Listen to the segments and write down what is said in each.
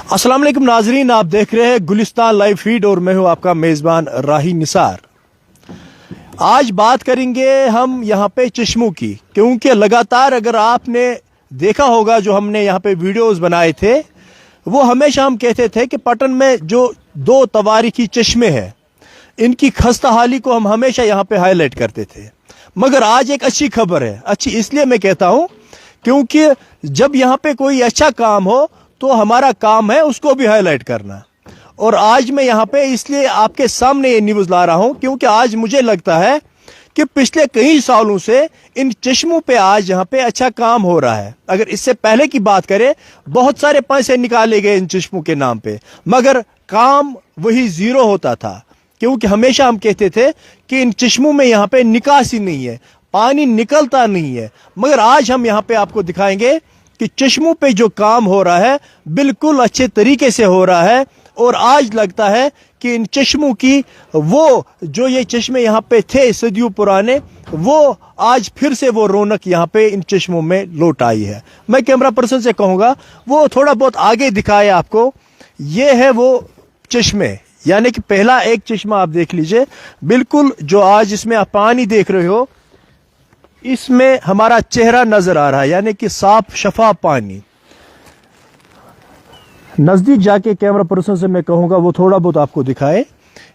अस्सलाम वालेकुम नाजरीन, आप देख रहे हैं गुलिस्तान लाइव फीड और मैं हूं आपका मेज़बान राही निसार। आज बात करेंगे हम यहाँ पे चश्मों की, क्योंकि लगातार अगर आपने देखा होगा जो हमने यहाँ पे वीडियोस बनाए थे, वो हमेशा हम कहते थे कि पटन में जो दो तवारीखी चश्मे हैं इनकी खस्ता हाली को हम हमेशा यहाँ पे हाईलाइट करते थे। मगर आज एक अच्छी खबर है। अच्छी इसलिए मैं कहता हूँ क्योंकि जब यहाँ पे कोई अच्छा काम हो तो हमारा काम है उसको भी हाईलाइट करना। और आज मैं यहाँ पे इसलिए आपके सामने ये न्यूज़ ला रहा हूँ क्योंकि आज मुझे लगता है कि पिछले कई सालों से इन चश्मों पे आज यहाँ पे अच्छा काम हो रहा है। अगर इससे पहले की बात करें, बहुत सारे पैसे निकाले गए इन चश्मों के नाम पे, मगर काम वही जीरो होता था। क्योंकि हमेशा हम कहते थे कि इन चश्मों में यहाँ पे निकासी नहीं है, पानी निकलता नहीं है। मगर आज हम यहाँ पे आपको दिखाएंगे कि चश्मों पे जो काम हो रहा है बिल्कुल अच्छे तरीके से हो रहा है। और आज लगता है कि इन चश्मों की वो जो ये चश्मे यहाँ पे थे सदियों पुराने, वो आज फिर से वो रौनक यहाँ पे इन चश्मों में लौट आई है। मैं कैमरा पर्सन से कहूँगा वो थोड़ा बहुत आगे दिखाए आपको। ये है वो चश्मे, यानी कि पहला एक चश्मा आप देख लीजिए, बिल्कुल जो आज इसमें आप पानी देख रहे हो इसमें हमारा चेहरा नजर आ रहा है, यानी कि साफ शफाफ पानी। नजदीक जाके कैमरा पर्सन से मैं कहूँगा वो थोड़ा बहुत आपको दिखाए।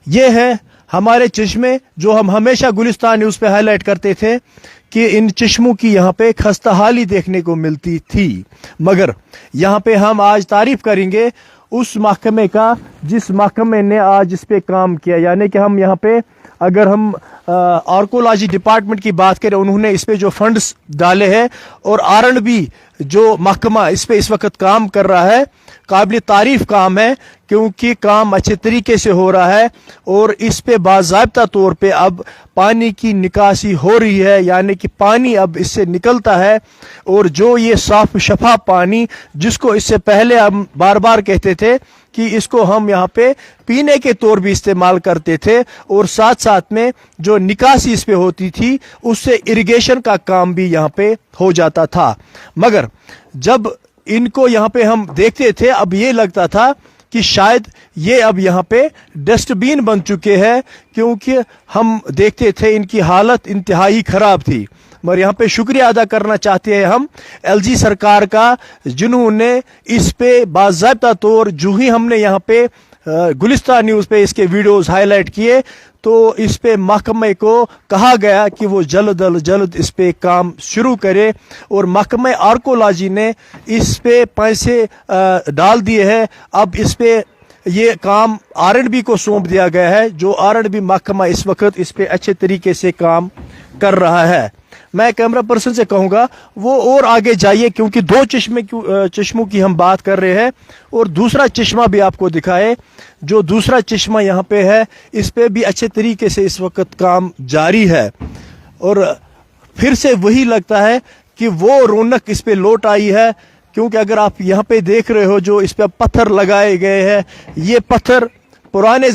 ये है हमारे चश्मे जो हम हमेशा गुलिस्तान न्यूज़ पे हाईलाइट करते थे कि इन चश्मों की यहाँ पे खस्ता हाली देखने को मिलती थी। मगर यहाँ पे हम आज तारीफ करेंगे उस महकमे का जिस महकमे ने आज इस पे काम किया। यानी कि हम यहाँ पे अगर हम आर्कोलॉजी डिपार्टमेंट की बात करें, उन्होंने इस पे जो फंड्स डाले हैं और R&B जो महकमा इस पे इस वक्त काम कर रहा है, काबिल तारीफ काम है क्योंकि काम अच्छे तरीके से हो रहा है। और इस पे बाज़ाब्ता तौर पे अब पानी की निकासी हो रही है, यानी कि पानी अब इससे निकलता है। और जो ये साफ शफाफ पानी जिसको इससे पहले हम बार बार कहते थे कि इसको हम यहाँ पे पीने के तौर भी इस्तेमाल करते थे, और साथ साथ में जो निकासी इस पे होती थी उससे इरिगेशन का काम भी यहाँ पे हो जाता था। मगर जब इनको यहाँ पे हम देखते थे, अब ये लगता था कि शायद ये अब यहाँ पे डस्टबिन बन चुके हैं, क्योंकि हम देखते थे इनकी हालत इंतहाई खराब थी। मगर यहाँ पे शुक्रिया अदा करना चाहते हैं हम LG सरकार का, जिन्होंने इस पे बाज़ाब्ता तौर जो ही हमने यहाँ पे गुलिस्तान न्यूज़ पे इसके वीडियोस हाईलाइट किए तो इस पे महकमे को कहा गया कि वो जल्द इस पे काम शुरू करे। और महकमे आर्कोलॉजी ने इस पे पैसे डाल दिए हैं। अब इस पे ये काम R&B को सौंप दिया गया है, जो R&B महकमा इस वक्त इस पे अच्छे तरीके से काम कर रहा है। मैं कैमरा पर्सन से कहूँगा वो और आगे जाइए, क्योंकि दो चश्मों की हम बात कर रहे हैं और दूसरा चश्मा भी आपको दिखाए। जो दूसरा चश्मा यहाँ पे है इस पे भी अच्छे तरीके से इस वक्त काम जारी है। और फिर से वही लगता है कि वो रौनक इस पे लौट आई है, क्योंकि अगर आप यहाँ पे देख रहे हो जो इस पे पत्थर लगाए गए हैं, ये पत्थर पुराने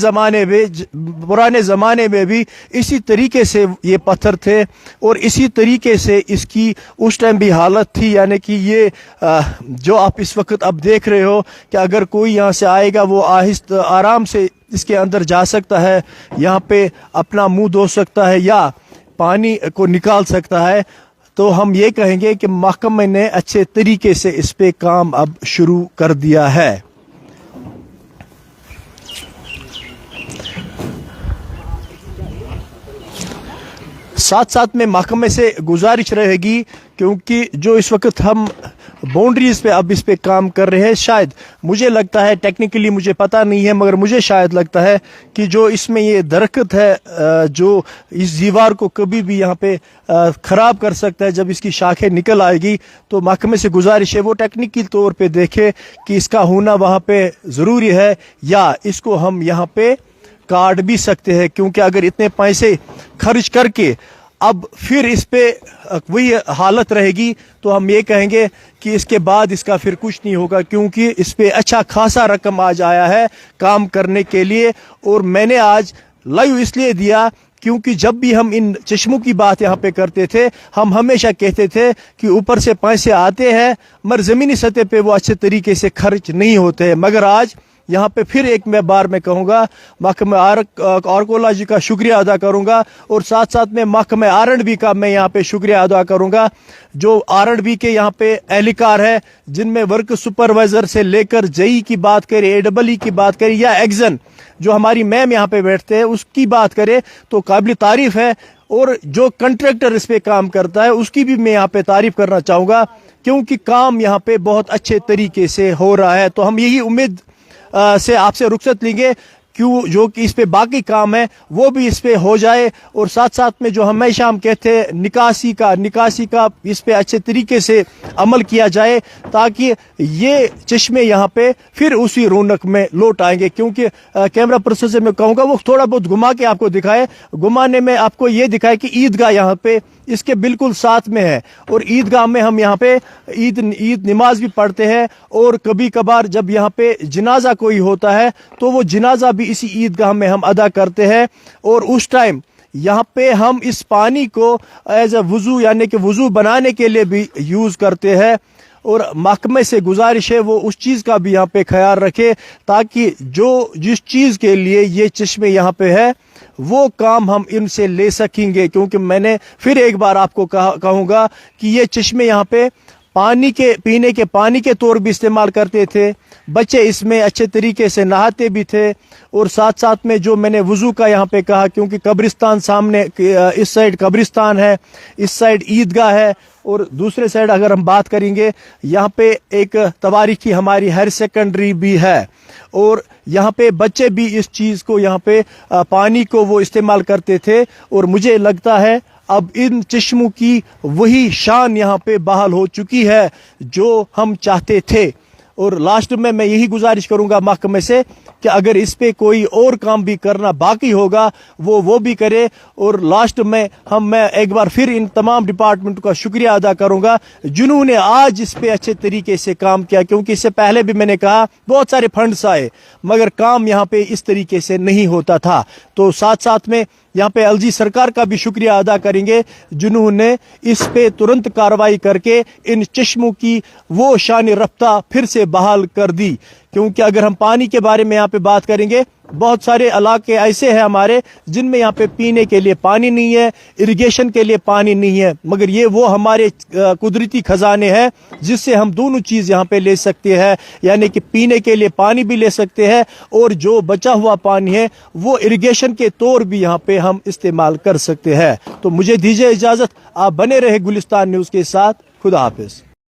ज़माने में भी इसी तरीके से ये पत्थर थे और इसी तरीके से इसकी उस टाइम भी हालत थी। यानी कि ये जो आप इस वक्त अब देख रहे हो कि अगर कोई यहाँ से आएगा वो आहिस्ता आराम से इसके अंदर जा सकता है, यहाँ पे अपना मुंह धो सकता है या पानी को निकाल सकता है। तो हम ये कहेंगे कि महकमे ने अच्छे तरीके से इस पे काम अब शुरू कर दिया है। साथ साथ में महकमे से गुजारिश रहेगी, क्योंकि जो इस वक्त हम बाउंड्रीज पे अब इस पे काम कर रहे हैं, शायद मुझे लगता है, टेक्निकली मुझे पता नहीं है, मगर मुझे शायद लगता है कि जो इसमें ये दरख्त है जो इस दीवार को कभी भी यहाँ पे ख़राब कर सकता है, जब इसकी शाखें निकल आएगी, तो महकमे से गुजारिश है वो टेक्निकल तौर पे देखे कि इसका होना वहाँ पे ज़रूरी है या इसको हम यहाँ पे काट भी सकते हैं। क्योंकि अगर इतने पैसे खर्च करके अब फिर इस पे वही हालत रहेगी तो हम ये कहेंगे कि इसके बाद इसका फिर कुछ नहीं होगा, क्योंकि इस पे अच्छा खासा रकम आज आया है काम करने के लिए। और मैंने आज लाइव इसलिए दिया क्योंकि जब भी हम इन चश्मों की बात यहाँ पे करते थे, हम हमेशा कहते थे कि ऊपर से पैसे आते हैं मगर ज़मीनी सतह पे वो अच्छे तरीके से खर्च नहीं होते हैं। मगर आज यहाँ पे फिर एक बार मैं कहूँगा, महकमा आर्कोलॉजी का शुक्रिया अदा करूँगा और साथ साथ में महकमा R&B का मैं यहाँ पे शुक्रिया अदा करूँगा। जो R&B के यहाँ पे एहलकार है, जिनमें वर्क सुपरवाइज़र से लेकर JE की बात करें, AEE की बात करें या एक्जन जो हमारी मैम यहाँ पे बैठते हैं उसकी बात करें तो काबिल तारीफ है। और जो कंट्रैक्टर इस पे काम करता है उसकी भी मैं यहाँ पे तारीफ करना चाहूँगा, क्योंकि काम यहाँ पे बहुत अच्छे तरीके से हो रहा है। तो हम यही उम्मीद से आपसे रुखसत लेंगे क्यों जो कि इस पे बाकी काम है वो भी इस पे हो जाए। और साथ साथ में जो हमेशा हम कहते हैं निकासी का इस पे अच्छे तरीके से अमल किया जाए, ताकि ये चश्मे यहाँ पे फिर उसी रौनक में लौट आएंगे। क्योंकि कैमरा पर्सन से मैं कहूँगा वो थोड़ा बहुत घुमा के आपको दिखाए, घुमाने में आपको ये दिखाए कि ईदगाह यहाँ पे इसके बिल्कुल साथ में है और ईदगाह में हम यहाँ पे ईद नमाज भी पढ़ते हैं। और कभी कभार जब यहाँ पे जनाजा कोई होता है तो वो जनाजा भी इसी ईदगाह में हम अदा करते हैं। और उस टाइम यहाँ पे हम इस पानी को एज ए वुजू यानी कि वुजू बनाने के लिए भी यूज़ करते हैं। और महकमे से गुजारिश है वो उस चीज़ का भी यहाँ पे ख्याल रखे, ताकि जिस चीज़ के लिए ये चश्मे यहाँ पे है वो काम हम इनसे ले सकेंगे। क्योंकि मैंने फिर एक बार आपको कहूँगा कि ये चश्मे यहाँ पे पीने के पानी के तौर भी इस्तेमाल करते थे, बच्चे इसमें अच्छे तरीके से नहाते भी थे। और साथ साथ में जो मैंने वुज़ू का यहाँ पे कहा, क्योंकि कब्रिस्तान सामने इस साइड कब्रिस्तान है, इस साइड ईदगाह है और दूसरे साइड अगर हम बात करेंगे यहाँ पे एक तवारीखी हमारी हायर सेकेंडरी भी है। और यहाँ पे बच्चे भी इस चीज़ को यहाँ पे पानी को वो इस्तेमाल करते थे। और मुझे लगता है अब इन चश्मों की वही शान यहाँ पे बहाल हो चुकी है जो हम चाहते थे। और लास्ट में मैं यही गुजारिश करूंगा महकमे से कि अगर इस पे कोई और काम भी करना बाकी होगा वो भी करे। और लास्ट में मैं एक बार फिर इन तमाम डिपार्टमेंट का शुक्रिया अदा करूंगा जिन्होंने आज इस पे अच्छे तरीके से काम किया, क्योंकि इससे पहले भी मैंने कहा बहुत सारे फंड्स आए मगर काम यहाँ पे इस तरीके से नहीं होता था। तो साथ साथ में यहाँ पे LG सरकार का भी शुक्रिया अदा करेंगे जिन्होंने इस पे तुरंत कार्रवाई करके इन चश्मों की वो शान रफ्ता फिर से बहाल कर दी। क्योंकि अगर हम पानी के बारे में यहाँ पे बात करेंगे, बहुत सारे इलाके ऐसे हैं हमारे जिनमें यहाँ पे पीने के लिए पानी नहीं है, इरिगेशन के लिए पानी नहीं है, मगर ये वो हमारे कुदरती खजाने हैं जिससे हम दोनों चीज़ यहाँ पे ले सकते हैं। यानी कि पीने के लिए पानी भी ले सकते हैं और जो बचा हुआ पानी है वो इरिगेशन के तौर भी यहाँ पे हम इस्तेमाल कर सकते हैं। तो मुझे दीजिए इजाज़त, आप बने रहे गुलिस्तान न्यूज़ के साथ। खुदा हाफिज़।